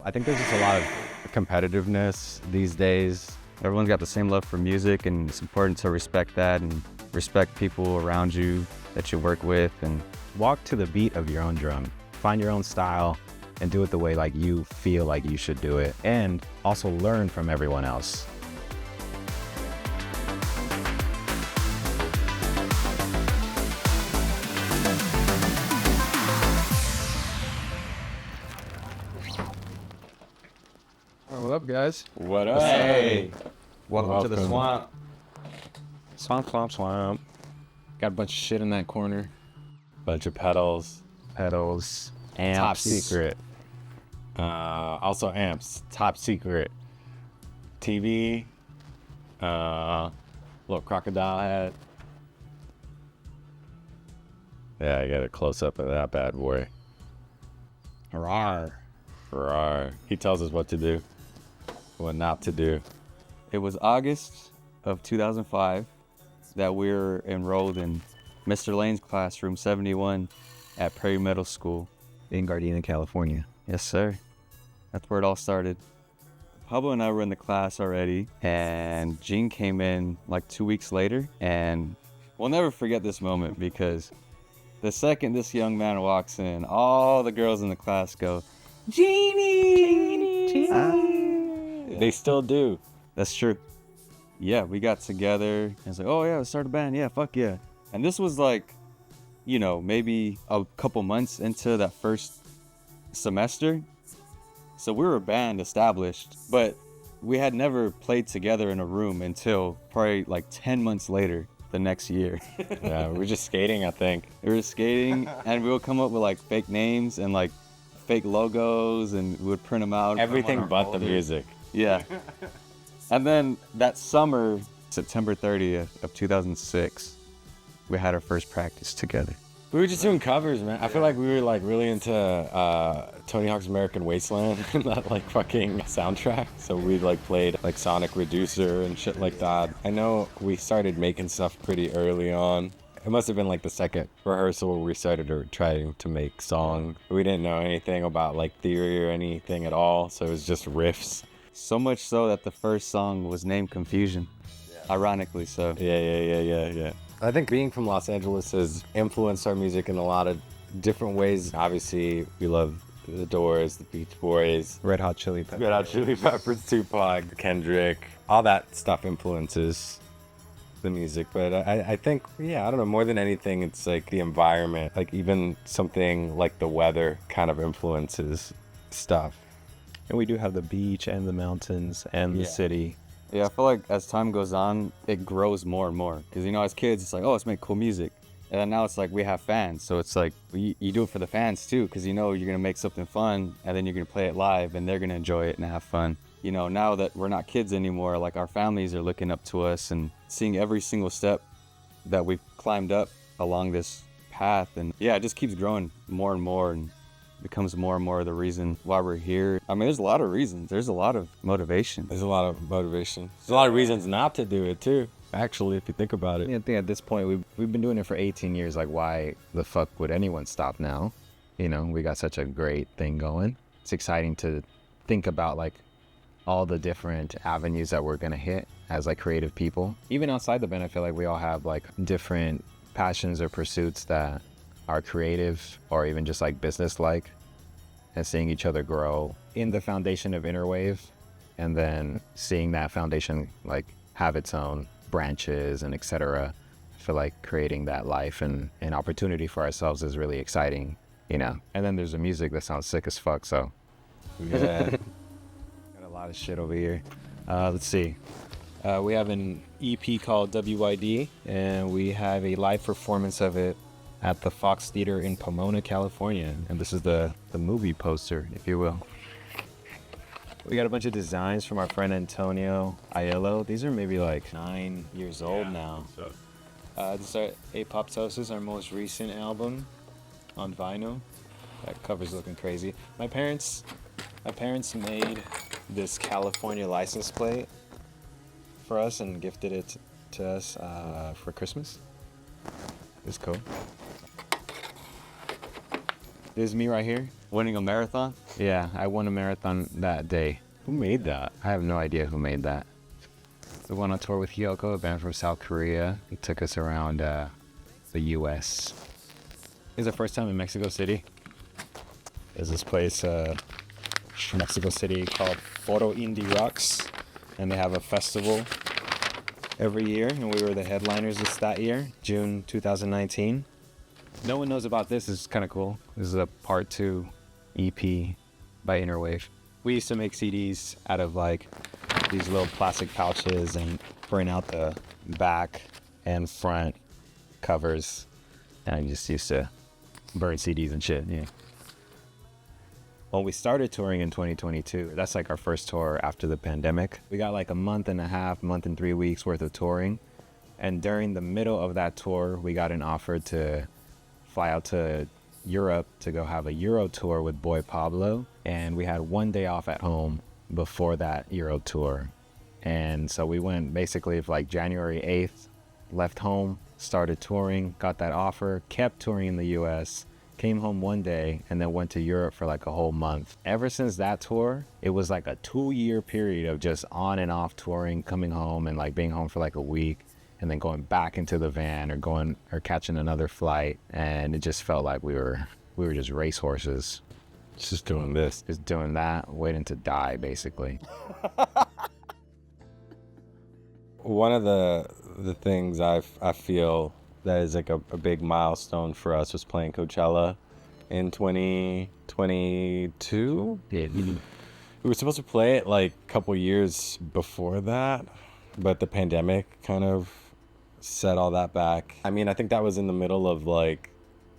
I think there's just a lot of competitiveness these days. Everyone's got the same love for music, and it's important to respect that and respect people around you that you work with, and walk to the beat of your own drum. Find your own style and do it the way like you feel like you should do it, and also learn from everyone else. What up, guys? What up? hey, welcome to the swamp. Swamp. Got a bunch of shit in that corner. Bunch of pedals. Pedals, amps. Top secret. Also amps. Top secret. TV. Little crocodile head. Yeah, I got a close up of that bad boy. Rawr. Rawr. He tells us what to do, what not to do. It was August of 2005 that we were enrolled in Mr. Lane's classroom 71 at Prairie Middle School. In Gardena, California. Yes, sir. That's where it all started. Pablo and I were in the class already, and Gene came in like 2 weeks later, and we'll never forget this moment because the second this young man walks in, all the girls in the class go, Genie! They still do. That's true. Yeah, we got together and it's like, oh yeah, let's start a band. Yeah, fuck yeah. And this was like, you know, maybe a couple months into that first semester. So we were a band established, but we had never played together in a room until probably like 10 months later the next year. Yeah, we're just skating, I think. We were skating and we would come up with like fake names and like fake logos, and we would print them out. Everything but the music. Yeah. And then that summer, September 30th of 2006, we had our first practice together. We were just doing covers, man. I feel like we were like really into Tony Hawk's American Wasteland, that like fucking soundtrack. So we like played like Sonic Reducer and shit like that. I know we started making stuff pretty early on. It must have been like the second rehearsal where we started trying to make songs. We didn't know anything about like theory or anything at all, so it was just riffs. So much so that the first song was named Confusion. Yeah. Ironically so. Yeah. I think being from Los Angeles has influenced our music in a lot of different ways. Obviously, we love The Doors, The Beach Boys, Red Hot Chili Peppers. Tupac, Kendrick. All that stuff influences the music. But I think, yeah, I don't know, more than anything, it's like the environment. Like even something like the weather kind of influences stuff. And we do have the beach and the mountains and the city. Yeah, I feel like as time goes on, it grows more and more. Because, you know, as kids, it's like, oh, let's make cool music. And then now it's like we have fans. So it's like you do it for the fans, too. Because, you know, you're going to make something fun, and then you're going to play it live, and they're going to enjoy it and have fun. You know, now that we're not kids anymore, like our families are looking up to us and seeing every single step that we've climbed up along this path. And, yeah, it just keeps growing more and more. And becomes more and more the reason why we're here. I mean, there's a lot of reasons. There's a lot of motivation. There's a lot of motivation. There's a lot of reasons not to do it too, actually, if you think about it. I think at this point, we've been doing it for 18 years. Like, why the fuck would anyone stop now? You know, we got such a great thing going. It's exciting to think about like all the different avenues that we're gonna hit as like creative people. Even outside the band, I feel like we all have like different passions or pursuits that are creative or even just like business-like, and seeing each other grow in the foundation of Interwave, and then seeing that foundation like have its own branches and etc. I feel like creating that life and an opportunity for ourselves is really exciting, you know. And then there's the music that sounds sick as fuck, so Yeah. got a lot of shit over here. Let's see. We have an EP called WYD, and we have a live performance of it at the Fox Theater in Pomona, California. And this is the movie poster, if you will. We got a bunch of designs from our friend Antonio Aiello. These are maybe like 9 years old now. This is Apoptosis, our most recent album on vinyl. That cover's looking crazy. My parents made this California license plate for us and gifted it to us for Christmas. It's cool. This is me right here. Winning a marathon? Yeah, I won a marathon that day. Who made that? I have no idea who made that. We went on tour with Hyoko, a band from South Korea. It took us around the U.S. It's our first time in Mexico City. There's this place in Mexico City called Foro Indie Rocks, and they have a festival every year, and we were the headliners that year, June 2019. No one knows about this. It's kind of cool. This is a part 2 EP by Innerwave. We used to make CDs out of like these little plastic pouches and print out the back and front covers. And I just used to burn CDs and shit, yeah. When we started touring in 2022, that's like our first tour after the pandemic. We got like a month and 3 weeks worth of touring. And during the middle of that tour, we got an offer to fly out to Europe to go have a Euro tour with Boy Pablo. And we had 1 day off at home before that Euro tour. And so we went basically like January 8th, left home, started touring, got that offer, kept touring in the US, came home 1 day, and then went to Europe for like a whole month. Ever since that tour, it was like a 2-year period of just on and off touring, coming home and like being home for like a week, and then going back into the van or catching another flight. And it just felt like we were just racehorses. Just doing this. Just doing that, waiting to die, basically. One of the things I feel that is like a big milestone for us was playing Coachella in 2022. Yeah. We were supposed to play it like a couple years before that, but the pandemic kind of set all that back. I mean, I think that was in the middle of like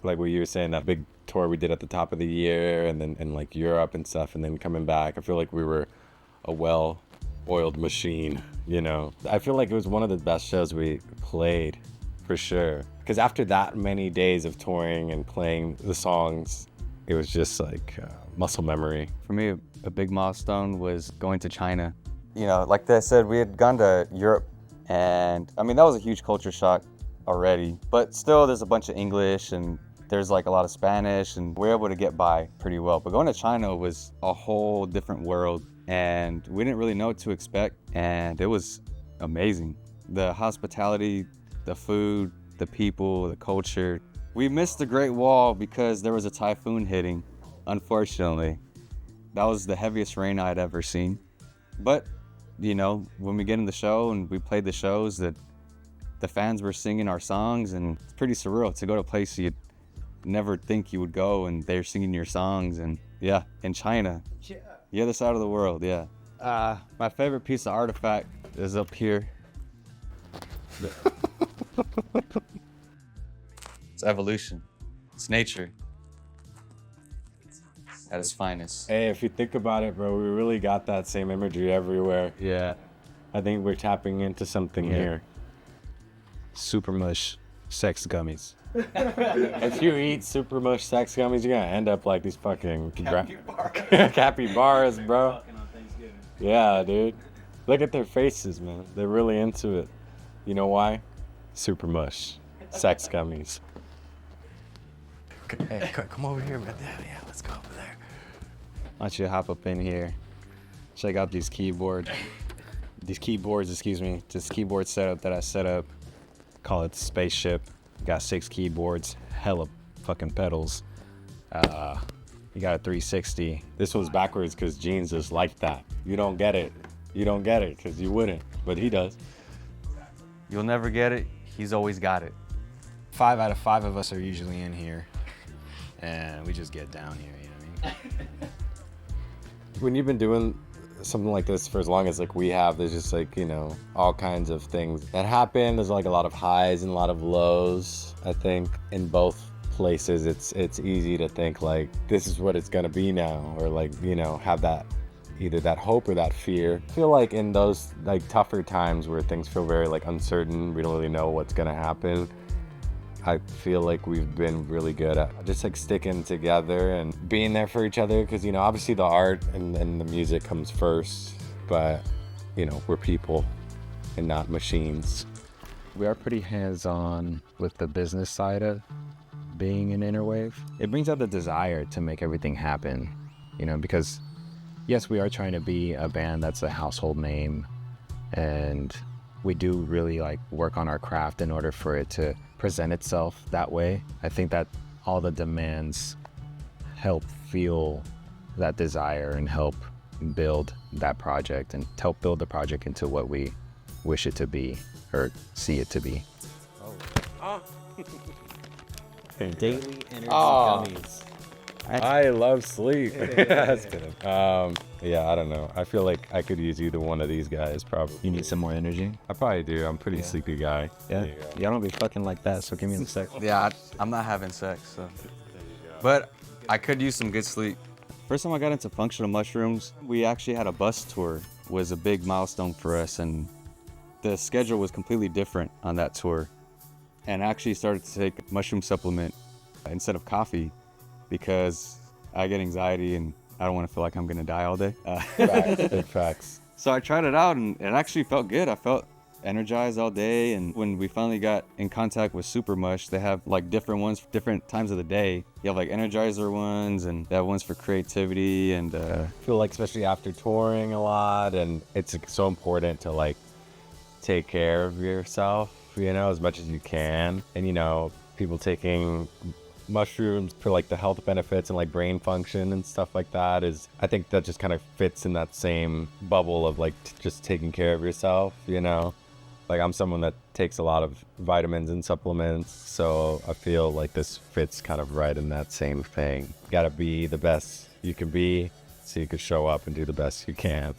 what you were saying, that big tour we did at the top of the year, and then in like Europe and stuff, and then coming back. I feel like we were a well-oiled machine, you know. I feel like it was one of the best shows we played, for sure. Because after that many days of touring and playing the songs, it was just like muscle memory. For me, a big milestone was going to China. You know, like I said, we had gone to Europe, and I mean, that was a huge culture shock already. But still, there's a bunch of English, and there's like a lot of Spanish, and we're able to get by pretty well. But going to China was a whole different world, and we didn't really know what to expect, and it was amazing. The hospitality, the food, the people, the culture. We missed the Great Wall because there was a typhoon hitting, unfortunately. That was the heaviest rain I'd ever seen. But, you know, when we get in the show and we played the shows, that the fans were singing our songs, and it's pretty surreal to go to a place you'd never think you would go, and they're singing your songs. And yeah, in China, the other side of the world, yeah. My favorite piece of artifact is up here. It's evolution. It's nature at its finest. Hey, if you think about it, bro, we really got that same imagery everywhere. Yeah. I think we're tapping into something here. Supermush sex gummies. If you eat Supermush sex gummies, you're gonna end up like these fucking capybaras, bro. Yeah, dude. Look at their faces, man. They're really into it. You know why? Supermush sex gummies. Hey, come over here, man. Yeah, let's go over there. Why don't you hop up in here, check out these keyboards, this keyboard setup that I set up. Call it Spaceship. Got 6 keyboards, hella fucking pedals. You got a 360. This was backwards because Gene's just like that. You don't get it. You don't get it because you wouldn't, but he does. You'll never get it. He's always got it. 5 out of 5 of us are usually in here, and we just get down here, you know what I mean? When you've been doing something like this for as long as like we have, there's just like, you know, all kinds of things that happen. There's like a lot of highs and a lot of lows. I think in both places it's easy to think like this is what it's gonna be now, or like, you know, have that either that hope or that fear. I feel like in those like tougher times where things feel very like uncertain, we don't really know what's gonna happen, I feel like we've been really good at just like sticking together and being there for each other, because, you know, obviously the art and the music comes first, but, you know, we're people and not machines. We are pretty hands-on with the business side of being in Interwave. It brings out the desire to make everything happen, you know, because yes, we are trying to be a band that's a household name, and we do really like work on our craft in order for it to present itself that way. I think that all the demands help fuel that desire and help build that project and help build the project into what we wish it to be or see it to be. Daily energy Oh. gummies. I love sleep. That's kidding. Yeah, I don't know. I feel like I could use either one of these guys probably. You need some more energy? I probably do. I'm a pretty sleepy guy. Yeah. There you go. Y'all don't be fucking like that, so give me the sex. Yeah, I'm not having sex, so. But I could use some good sleep. First time I got into functional mushrooms, we actually had a bus tour. Was a big milestone for us, and the schedule was completely different on that tour. And I actually started to take a mushroom supplement instead of coffee because I get anxiety and I don't want to feel like I'm gonna die all day. Big facts. So I tried it out and it actually felt good. I felt energized all day, and when we finally got in contact with Supermush, they have like different ones for different times of the day. You have like energizer ones, and they have ones for creativity, and I feel like especially after touring a lot, and it's so important to like take care of yourself, you know, as much as you can. And you know, people taking mushrooms for like the health benefits and like brain function and stuff like that is, I think that just kind of fits in that same bubble of like just taking care of yourself, you know. Like I'm someone that takes a lot of vitamins and supplements, so I feel like this fits kind of right in that same thing. You gotta be the best you can be so you can show up and do the best you can.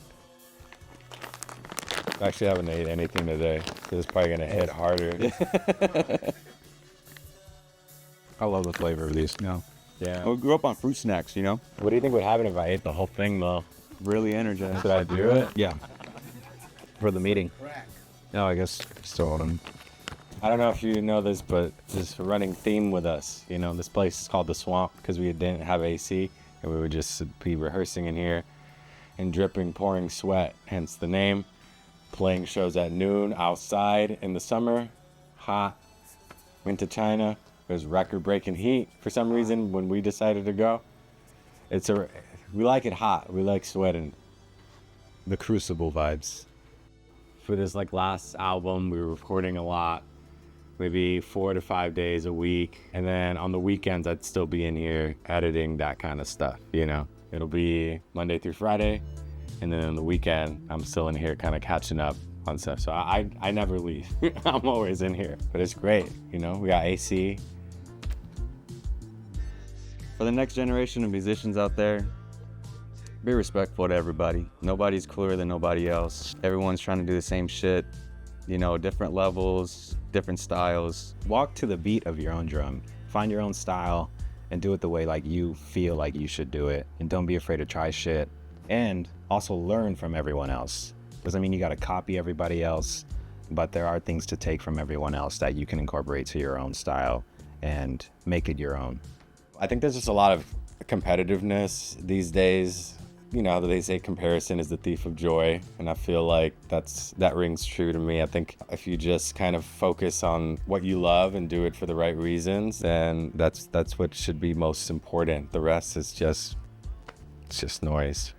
I actually haven't ate anything today, so it's probably gonna hit harder. I love the flavor of these. no. Yeah. I grew up on fruit snacks, you know, What do you think would happen if I ate the whole thing though? really energized. Should I do it? Yeah. For the meeting. No, I guess still on them. I don't know if you know this, but there's a running theme with us. You know, this place is called The Swamp because we didn't have AC, and we would just be rehearsing in here and dripping, pouring sweat, hence the name. Playing shows at noon outside in the summer, hot. Went to China. It was record-breaking heat for some reason when we decided to go. We like it hot. We like sweating. The Crucible vibes. For this like last album, we were recording a lot, maybe 4 to 5 days a week. And then on the weekends, I'd still be in here editing that kind of stuff, you know? It'll be Monday through Friday. And then on the weekend, I'm still in here kind of catching up on stuff. So I never leave. I'm always in here, but it's great. You know, we got AC. For the next generation of musicians out there, be respectful to everybody. Nobody's cooler than nobody else. Everyone's trying to do the same shit, you know, different levels, different styles. Walk to the beat of your own drum. Find your own style and do it the way like you feel like you should do it. And don't be afraid to try shit. And also learn from everyone else. Doesn't mean you gotta copy everybody else, but there are things to take from everyone else that you can incorporate to your own style and make it your own. I think there's just a lot of competitiveness these days. You know, they say comparison is the thief of joy, and I feel like that rings true to me. I think if you just kind of focus on what you love and do it for the right reasons, then that's what should be most important. The rest is just noise.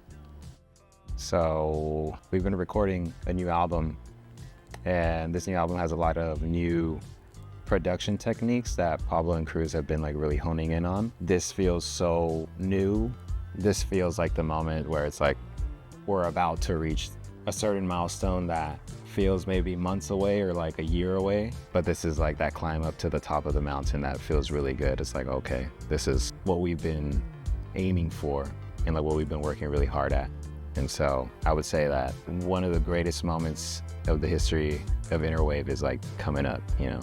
So we've been recording a new album, and this new album has a lot of new production techniques that Pablo and Cruz have been like really honing in on. This feels so new. This feels like the moment where it's like we're about to reach a certain milestone that feels maybe months away or like a year away, but this is like that climb up to the top of the mountain that feels really good. It's like, okay, this is what we've been aiming for and like what we've been working really hard at. And so I would say that one of the greatest moments of the history of Interwave is like coming up, you know?